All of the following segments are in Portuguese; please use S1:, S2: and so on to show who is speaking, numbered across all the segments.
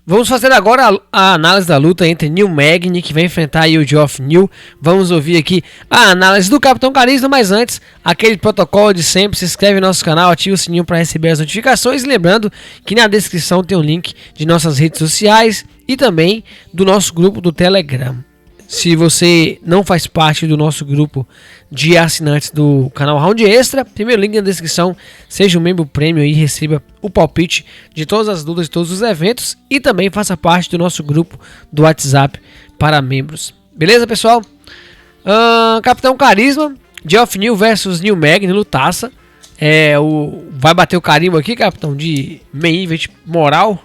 S1: Vamos fazer agora a análise da luta entre Neil Magny, que vai enfrentar aí o Geoff Neal. Vamos ouvir aqui a análise do Capitão Carisma, mas antes, aquele protocolo de sempre, se inscreve no nosso canal, ativa o sininho para receber as notificações. Lembrando que na descrição tem um link de nossas redes sociais e também do nosso grupo do Telegram. Se você não faz parte do nosso grupo de assinantes do canal Round Extra, primeiro link na descrição, seja um membro premium e receba o palpite de todas as lutas de todos os eventos e também faça parte do nosso grupo do WhatsApp para membros. Beleza, pessoal? Capitão Carisma, Geoff Neal versus Neil Magny, lutaça. Vai bater o carimbo aqui, capitão, de main event moral.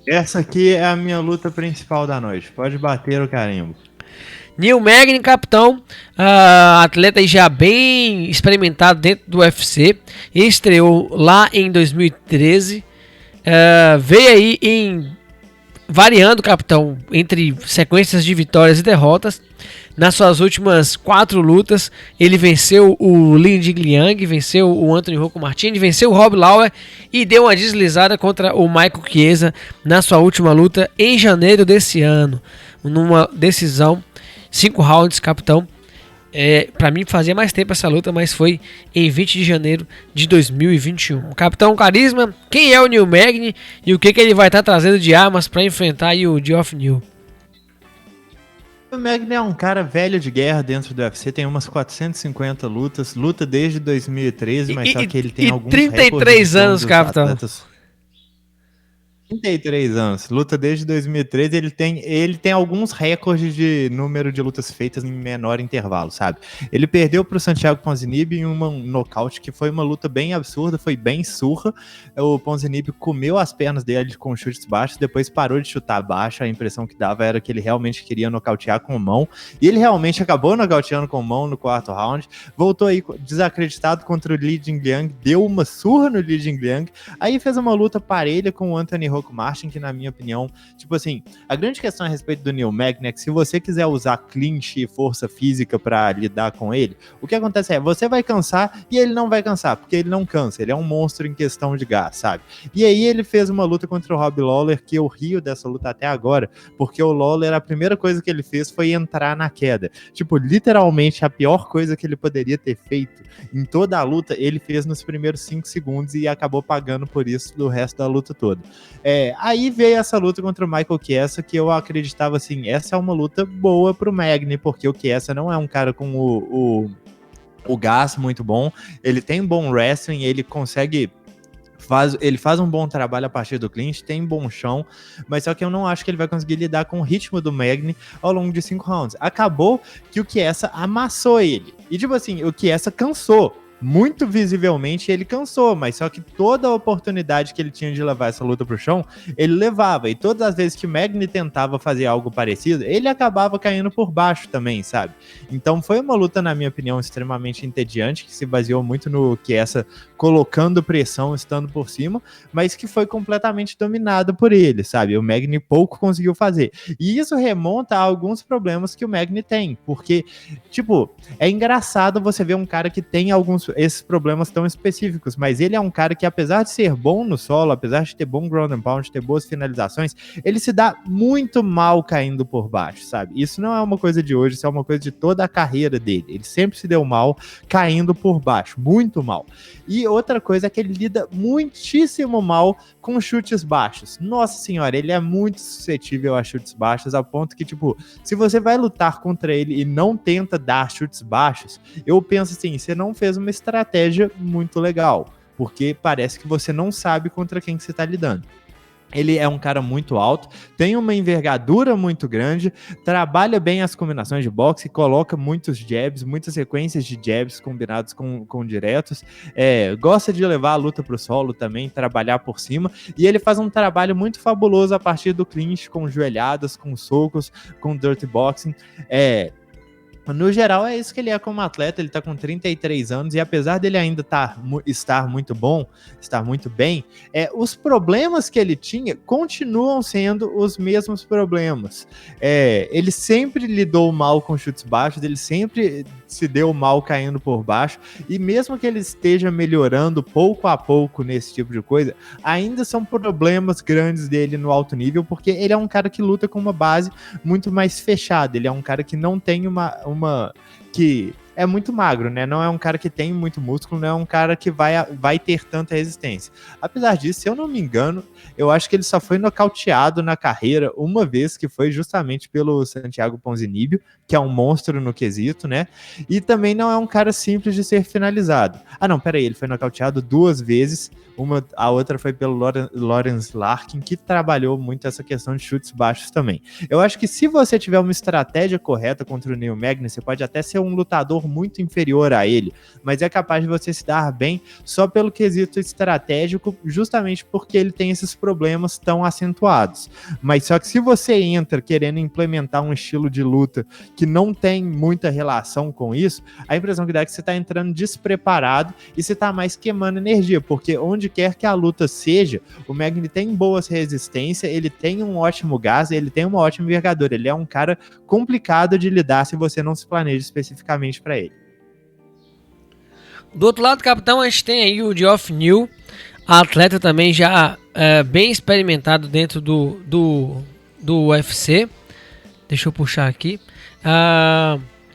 S2: Essa aqui é a minha luta principal da noite. Pode bater o carimbo.
S1: Neil Magny, capitão, atleta já bem experimentado dentro do UFC. Estreou lá em 2013. Veio aí variando, capitão, entre sequências de vitórias e derrotas. Nas suas últimas 4 lutas, ele venceu o Li Jingliang, venceu o Anthony Rocco Martinez, venceu o Rob Lawler e deu uma deslizada contra o Michael Chiesa na sua última luta em janeiro desse ano. Numa decisão, 5 rounds, capitão. Pra mim fazia mais tempo essa luta, mas foi em 20 de janeiro de 2021. Capitão Carisma, quem é o Neil Magny e o que ele vai estar trazendo de armas para enfrentar aí o Geoff Neal?
S2: O Magny é um cara velho de guerra dentro do UFC, tem umas 450 lutas, luta desde 2013, mas só que ele tem alguns
S1: 33 anos, capitão.
S2: Atletas. 33 anos, luta desde 2013, ele tem alguns recordes de número de lutas feitas em menor intervalo, sabe? Ele perdeu pro Santiago Ponzinibbio em um nocaute que foi uma luta bem absurda, foi bem surra. O Ponzinibbio comeu as pernas dele com chutes baixos, depois parou de chutar baixo, a impressão que dava era que ele realmente queria nocautear com mão, e ele realmente acabou nocauteando com mão no 4º round, voltou aí desacreditado contra o Li Jingliang, deu uma surra no Li Jingliang, aí fez uma luta parelha com o Anthony Rocco Martin, que na minha opinião, tipo assim, a grande questão a respeito do Neil Magny é que se você quiser usar clinch e força física pra lidar com ele, o que acontece é, você vai cansar e ele não vai cansar, porque ele não cansa, ele é um monstro em questão de gás, sabe? E aí ele fez uma luta contra o Rob Lawler, que eu rio dessa luta até agora, porque o Lawler, a primeira coisa que ele fez foi entrar na queda, tipo, literalmente a pior coisa que ele poderia ter feito em toda a luta, ele fez nos primeiros 5 segundos e acabou pagando por isso do resto da luta toda. Aí veio essa luta contra o Michael Chiesa, que eu acreditava assim, essa é uma luta boa pro Magny, porque o Chiesa não é um cara com o gás muito bom, ele tem bom wrestling, ele consegue... Ele faz um bom trabalho a partir do clinch, tem bom chão, mas só que eu não acho que ele vai conseguir lidar com o ritmo do Magny ao longo de 5 rounds. Acabou que o Chiesa amassou ele. E tipo assim, o Chiesa cansou. Muito visivelmente ele cansou, mas só que toda a oportunidade que ele tinha de levar essa luta pro chão, ele levava, e todas as vezes que o Magny tentava fazer algo parecido, ele acabava caindo por baixo também, sabe? Então foi uma luta, na minha opinião, extremamente entediante, que se baseou muito no Chiesa colocando pressão, estando por cima, mas que foi completamente dominado por ele, sabe? O Magny pouco conseguiu fazer. E isso remonta a alguns problemas que o Magny tem, porque, tipo, é engraçado você ver um cara que tem esses problemas tão específicos, mas ele é um cara que, apesar de ser bom no solo, apesar de ter bom ground and pound, de ter boas finalizações, ele se dá muito mal caindo por baixo, sabe? Isso não é uma coisa de hoje, isso é uma coisa de toda a carreira dele. Ele sempre se deu mal caindo por baixo, muito mal. E outra coisa é que ele lida muitíssimo mal com chutes baixos. Nossa senhora, ele é muito suscetível a chutes baixos, a ponto que, tipo, se você vai lutar contra ele e não tenta dar chutes baixos, eu penso assim, você não fez uma estratégia muito legal, porque parece que você não sabe contra quem que você tá lidando. Ele é um cara muito alto, tem uma envergadura muito grande, trabalha bem as combinações de boxe, coloca muitos jabs, muitas sequências de jabs combinados com diretos, gosta de levar a luta pro solo também, trabalhar por cima, e ele faz um trabalho muito fabuloso a partir do clinch, com joelhadas, com socos, com dirty boxing. No geral, é isso que ele é como atleta. Ele tá com 33 anos e apesar dele ainda estar muito bem, os problemas que ele tinha continuam sendo os mesmos problemas. Ele sempre lidou mal com chutes baixos, ele sempre se deu mal caindo por baixo, e mesmo que ele esteja melhorando pouco a pouco nesse tipo de coisa, ainda são problemas grandes dele no alto nível, porque ele é um cara que luta com uma base muito mais fechada, ele é um cara que não tem que é muito magro, né? Não é um cara que tem muito músculo, não é um cara que vai ter tanta resistência. Apesar disso, se eu não me engano, eu acho que ele só foi nocauteado na carreira uma vez, que foi justamente pelo Santiago Ponzinibbio, que é um monstro no quesito, né? E também não é um cara simples de ser finalizado. Ah, não, peraí, ele foi nocauteado 2 vezes, a outra foi pelo Lawrence Larkin, que trabalhou muito essa questão de chutes baixos também. Eu acho que se você tiver uma estratégia correta contra o Neil Magny, você pode até ser um lutador muito inferior a ele, mas é capaz de você se dar bem só pelo quesito estratégico, justamente porque ele tem esses problemas tão acentuados. Mas só que se você entra querendo implementar um estilo de luta que não tem muita relação com isso, a impressão que dá é que você está entrando despreparado e você está mais queimando energia, porque onde quer que a luta seja, o Magny tem boas resistências, ele tem um ótimo gás, ele tem uma ótima envergadura, ele é um cara complicado de lidar se você não se planeja especificamente para ele.
S1: Do outro lado, capitão, a gente tem aí o Geoff Neal, atleta também já bem experimentado dentro do UFC. Deixa eu puxar aqui.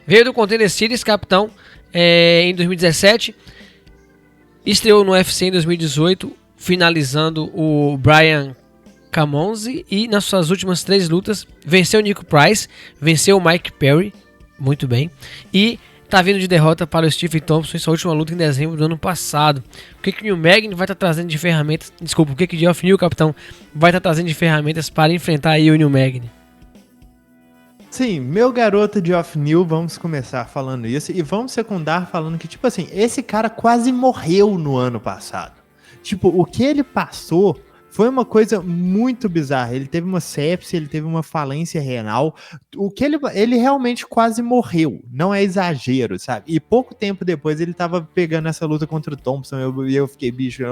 S1: Veio do Contender Series, capitão, em 2017. Estreou no UFC em 2018, finalizando o Brian Camonzi. E nas suas últimas 3 lutas, venceu o Nico Price, venceu o Mike Perry, muito bem. E tá vindo de derrota para o Stephen Thompson em sua última luta em dezembro do ano passado. O que o Neil Magny vai estar trazendo de ferramentas? Desculpa, o que o Geoff Neal, capitão, vai estar trazendo de ferramentas para enfrentar aí o Neil Magny?
S2: Sim, meu garoto Geoff Neal, vamos começar falando isso e vamos secundar falando que, tipo assim, esse cara quase morreu no ano passado. Tipo, o que ele passou foi uma coisa muito bizarra. Ele teve uma sepse, ele teve uma falência renal. O que ele realmente quase morreu. Não é exagero, sabe? E pouco tempo depois ele tava pegando essa luta contra o Thompson. Eu fiquei, bicho,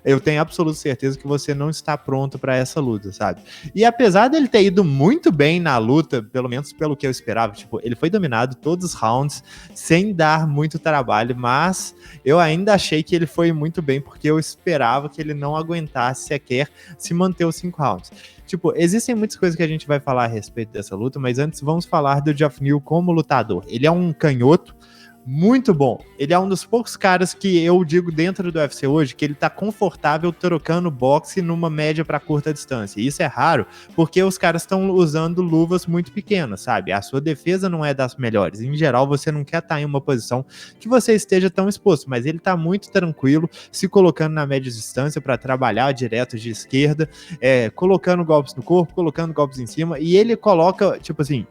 S2: eu tenho absoluta certeza que você não está pronto para essa luta, sabe? E apesar dele ter ido muito bem na luta, pelo menos pelo que eu esperava, tipo, ele foi dominado todos os rounds, sem dar muito trabalho, mas eu ainda achei que ele foi muito bem, porque eu esperava que ele não aguentasse sequer se manter os 5 rounds. Tipo, existem muitas coisas que a gente vai falar a respeito dessa luta, mas antes vamos falar do Geoff Neal como lutador. Ele é um canhoto muito bom. Ele é um dos poucos caras que eu digo dentro do UFC hoje que ele tá confortável trocando boxe numa média para curta distância. E isso é raro, porque os caras estão usando luvas muito pequenas, sabe? A sua defesa não é das melhores. Em geral, você não quer estar em uma posição que você esteja tão exposto, mas ele tá muito tranquilo, se colocando na média distância para trabalhar direto de esquerda, colocando golpes no corpo, colocando golpes em cima, e ele coloca, tipo assim,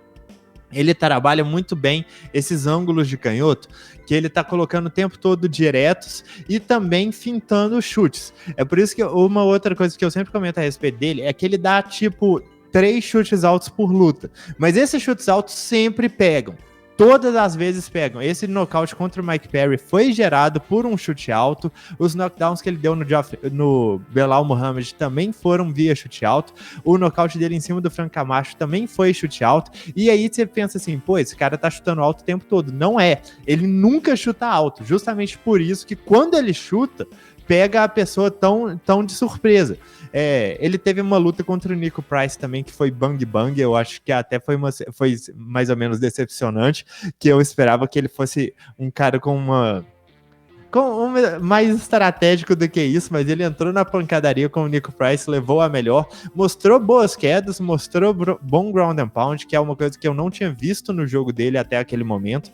S2: ele trabalha muito bem esses ângulos de canhoto, que ele tá colocando o tempo todo diretos e também fintando chutes. É por isso que uma outra coisa que eu sempre comento a respeito dele é que ele dá, tipo, 3 chutes altos por luta. Mas esses chutes altos sempre pegam. Todas as vezes pegam. Esse nocaute contra o Mike Perry foi gerado por um chute alto. Os knockdowns que ele deu no Belal Muhammad também foram via chute alto. O nocaute dele em cima do Frank Camacho também foi chute alto. E aí você pensa assim, pô, esse cara tá chutando alto o tempo todo. Não é. Ele nunca chuta alto. Justamente por isso que quando ele chuta, pega a pessoa tão de surpresa. Ele teve uma luta contra o Nico Price também, que foi bang bang, eu acho que até foi mais ou menos decepcionante, que eu esperava que ele fosse um cara com mais estratégico do que isso, mas ele entrou na pancadaria com o Nico Price, levou a melhor, mostrou boas quedas, mostrou bom ground and pound, que é uma coisa que eu não tinha visto no jogo dele até aquele momento.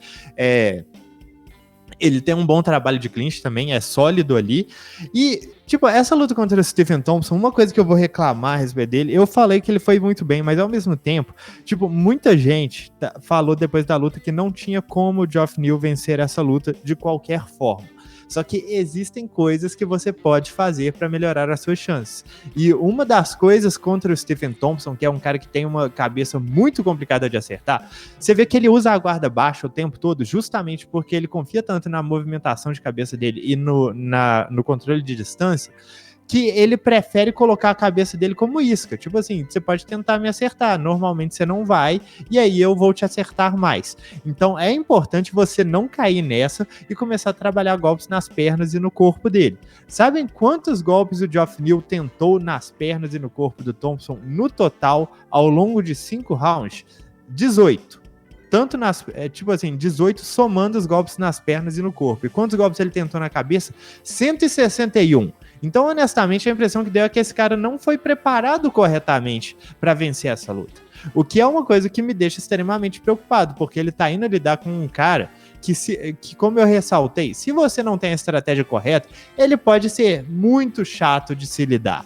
S2: Ele tem um bom trabalho de clinch também, é sólido ali. E, tipo, essa luta contra o Stephen Thompson, uma coisa que eu vou reclamar a respeito dele, eu falei que ele foi muito bem, mas ao mesmo tempo, tipo, muita gente falou depois da luta que não tinha como o Geoff Neal vencer essa luta de qualquer forma. Só que existem coisas que você pode fazer para melhorar as suas chances. E uma das coisas contra o Stephen Thompson, que é um cara que tem uma cabeça muito complicada de acertar, você vê que ele usa a guarda baixa o tempo todo, justamente porque ele confia tanto na movimentação de cabeça dele e no controle de distância, que ele prefere colocar a cabeça dele como isca. Tipo assim, você pode tentar me acertar, normalmente você não vai, e aí eu vou te acertar mais. Então é importante você não cair nessa e começar a trabalhar golpes nas pernas e no corpo dele. Sabem quantos golpes o Geoff Neal tentou nas pernas e no corpo do Thompson no total ao longo de 5 rounds? 18. Tanto nas, tipo assim, 18 somando os golpes nas pernas e no corpo. E quantos golpes ele tentou na cabeça? 161. Então, honestamente, a impressão que deu é que esse cara não foi preparado corretamente para vencer essa luta. O que é uma coisa que me deixa extremamente preocupado, porque ele tá indo lidar com um cara que, como eu ressaltei, se você não tem a estratégia correta, ele pode ser muito chato de se lidar.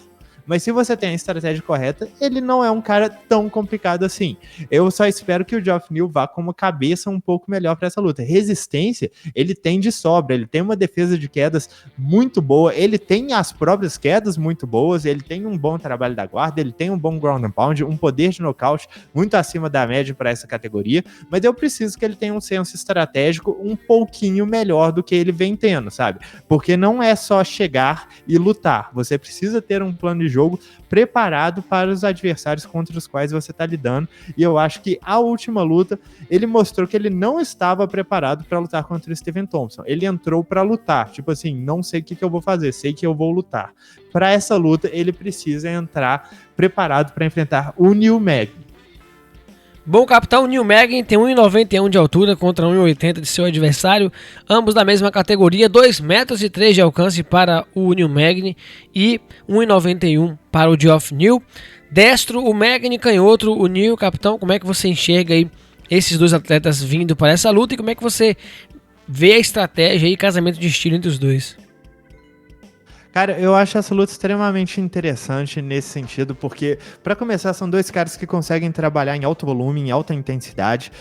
S2: Mas se você tem a estratégia correta, ele não é um cara tão complicado assim. Eu só espero que o Geoff Neal vá com uma cabeça um pouco melhor para essa luta. Resistência, ele tem de sobra, ele tem uma defesa de quedas muito boa, ele tem as próprias quedas muito boas, ele tem um bom trabalho da guarda, ele tem um bom ground and pound, um poder de nocaute muito acima da média para essa categoria, mas eu preciso que ele tenha um senso estratégico um pouquinho melhor do que ele vem tendo, sabe? Porque não é só chegar e lutar, você precisa ter um plano de jogo preparado para os adversários contra os quais você está lidando, e eu acho que a última luta ele mostrou que ele não estava preparado para lutar contra o Stephen Thompson. Ele entrou para lutar, tipo assim, não sei o que eu vou fazer, sei que eu vou lutar. Para essa luta ele precisa entrar preparado para enfrentar o Neil Magny.
S1: Bom, o capitão Neil Magny tem 1,91 de altura contra 1,80 de seu adversário, ambos da mesma categoria, 2,3 metros de alcance para o Neil Magny e 1,91 para o Geoff Neal. Destro, o Magny, canhoto, o Neal. Capitão, como é que você enxerga aí esses dois atletas vindo para essa luta e como é que você vê a estratégia e casamento de estilo entre os dois?
S2: Cara, eu acho essa luta extremamente interessante nesse sentido, porque, para começar, são dois caras que conseguem trabalhar em alto volume, em alta intensidade.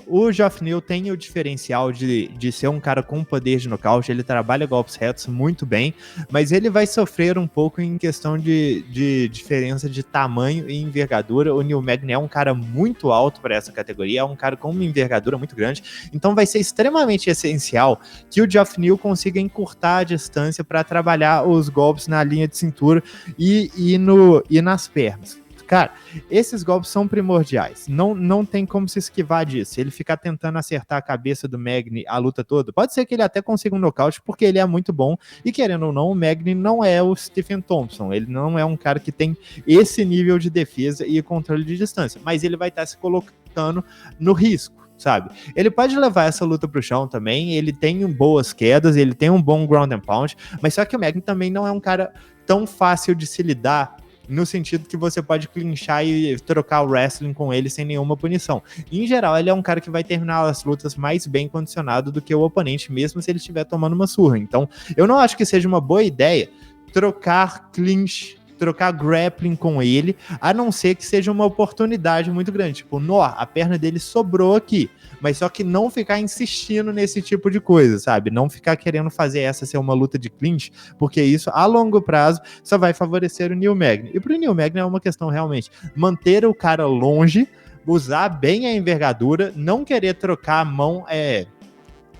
S2: O Geoff Neal tem o diferencial de ser um cara com poder de nocaute, ele trabalha golpes retos muito bem, mas ele vai sofrer um pouco em questão de diferença de tamanho e envergadura. O Neil Magny é um cara muito alto para essa categoria, é um cara com uma envergadura muito grande, então vai ser extremamente essencial que o Geoff Neal consiga encurtar a distância para trabalhar os golpes na linha de cintura e nas pernas. Cara, esses golpes são primordiais. Não tem como se esquivar disso. Ele ficar tentando acertar a cabeça do Magny a luta toda. Pode ser que ele até consiga um nocaute, porque ele é muito bom. E querendo ou não, o Magny não é o Stephen Thompson. Ele não é um cara que tem esse nível de defesa e controle de distância. Mas ele vai estar se colocando no risco, sabe? Ele pode levar essa luta pro chão também, ele tem boas quedas, ele tem um bom ground and pound, mas só que o Magny também não é um cara tão fácil de se lidar, no sentido que você pode clinchar e trocar o wrestling com ele sem nenhuma punição. Em geral, ele é um cara que vai terminar as lutas mais bem condicionado do que o oponente, mesmo se ele estiver tomando uma surra. Então, eu não acho que seja uma boa ideia trocar clinch, trocar grappling com ele, a não ser que seja uma oportunidade muito grande, tipo, a perna dele sobrou aqui, mas só que não ficar insistindo nesse tipo de coisa, sabe? Não ficar querendo fazer essa ser uma luta de clinch, porque isso, a longo prazo, só vai favorecer o Neil Magny. E pro Neil Magny é uma questão realmente, manter o cara longe, usar bem a envergadura, não querer trocar a mão,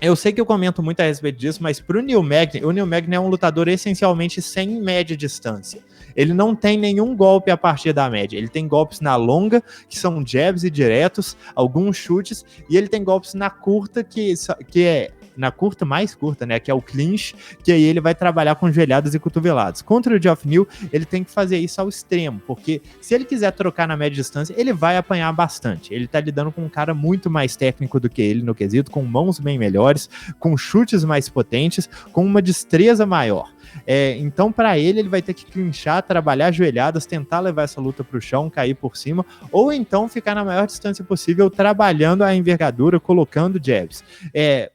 S2: eu sei que eu comento muito a respeito disso, mas pro Neil Magny, o Neil Magny é um lutador essencialmente sem média distância. Ele não tem nenhum golpe a partir da média. Ele tem golpes na longa, que são jabs e diretos, alguns chutes, e ele tem golpes na curta, que é na curta, mais curta, né, que é o clinch, que aí ele vai trabalhar com joelhadas e cotoveladas. Contra o Geoff Neal, ele tem que fazer isso ao extremo, porque se ele quiser trocar na média distância, ele vai apanhar bastante. Ele tá lidando com um cara muito mais técnico do que ele no quesito, com mãos bem melhores, com chutes mais potentes, com uma destreza maior. Então, para ele vai ter que clinchar, trabalhar joelhadas, tentar levar essa luta pro chão, cair por cima, ou então ficar na maior distância possível, trabalhando a envergadura, colocando jabs.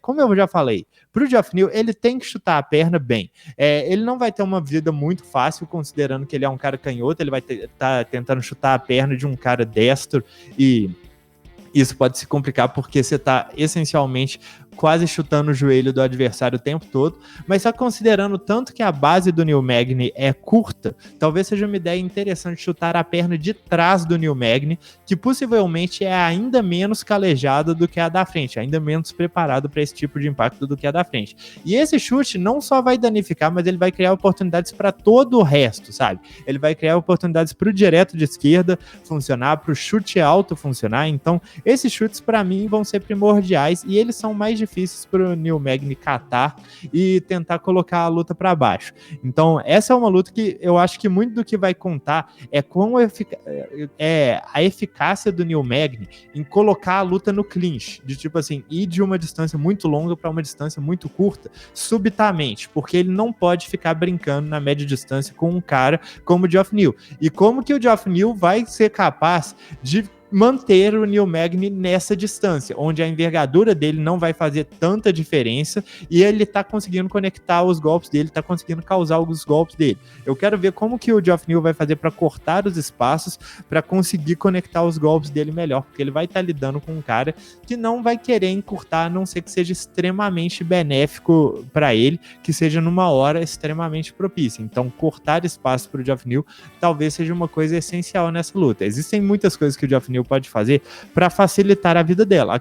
S2: Como eu já falei, pro Geoff Neal, ele tem que chutar a perna bem. Ele não vai ter uma vida muito fácil, considerando que ele é um cara canhoto, ele vai estar tentando chutar a perna de um cara destro, e isso pode se complicar porque você está essencialmente quase chutando o joelho do adversário o tempo todo, mas só considerando tanto que a base do Neil Magny é curta, talvez seja uma ideia interessante chutar a perna de trás do Neil Magny, que possivelmente é ainda menos calejada do que a da frente, ainda menos preparado para esse tipo de impacto do que a da frente. E esse chute não só vai danificar, mas ele vai criar oportunidades para todo o resto, sabe? Ele vai criar oportunidades para o direto de esquerda funcionar, para o chute alto funcionar. Então, esses chutes para mim vão ser primordiais e eles são mais difíceis para o Neil Magny catar e tentar colocar a luta para baixo. Então, essa é uma luta que eu acho que muito do que vai contar é a eficácia do Neil Magny em colocar a luta no clinch, de tipo assim, ir de uma distância muito longa para uma distância muito curta, subitamente, porque ele não pode ficar brincando na média distância com um cara como o Geoff Neal. E como que o Geoff Neal vai ser capaz de manter o Neil Magny nessa distância, onde a envergadura dele não vai fazer tanta diferença e ele tá conseguindo conectar os golpes dele, tá conseguindo causar alguns golpes dele. Eu quero ver como que o Geoff Neal vai fazer para cortar os espaços, para conseguir conectar os golpes dele melhor, porque ele vai estar lidando com um cara que não vai querer encurtar, a não ser que seja extremamente benéfico para ele, que seja numa hora extremamente propícia. Então, cortar espaço para o Geoff Neal talvez seja uma coisa essencial nessa luta. Existem muitas coisas que o Geoff Neal pode fazer para facilitar a vida dela,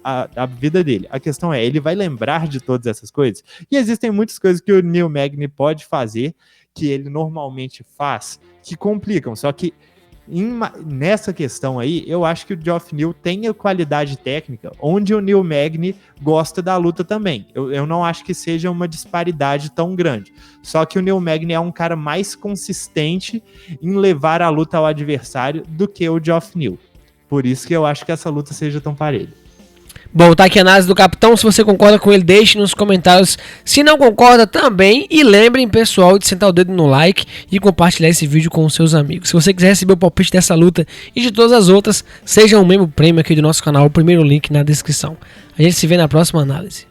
S2: a vida dele. A questão é, ele vai lembrar de todas essas coisas? E existem muitas coisas que o Neil Magny pode fazer, que ele normalmente faz, que complicam, só que nessa questão aí, eu acho que o Geoff Neal tem a qualidade técnica onde o Neil Magny gosta da luta também. Eu não acho que seja uma disparidade tão grande. Só que o Neil Magny é um cara mais consistente em levar a luta ao adversário do que o Geoff Neal. Por isso que eu acho que essa luta seja tão parelha.
S1: Bom, tá aqui a análise do Capitão. Se você concorda com ele, deixe nos comentários. Se não concorda também. E lembrem, pessoal, de sentar o dedo no like e compartilhar esse vídeo com os seus amigos. Se você quiser receber o palpite dessa luta e de todas as outras, seja um membro prêmio aqui do nosso canal. O primeiro link na descrição. A gente se vê na próxima análise.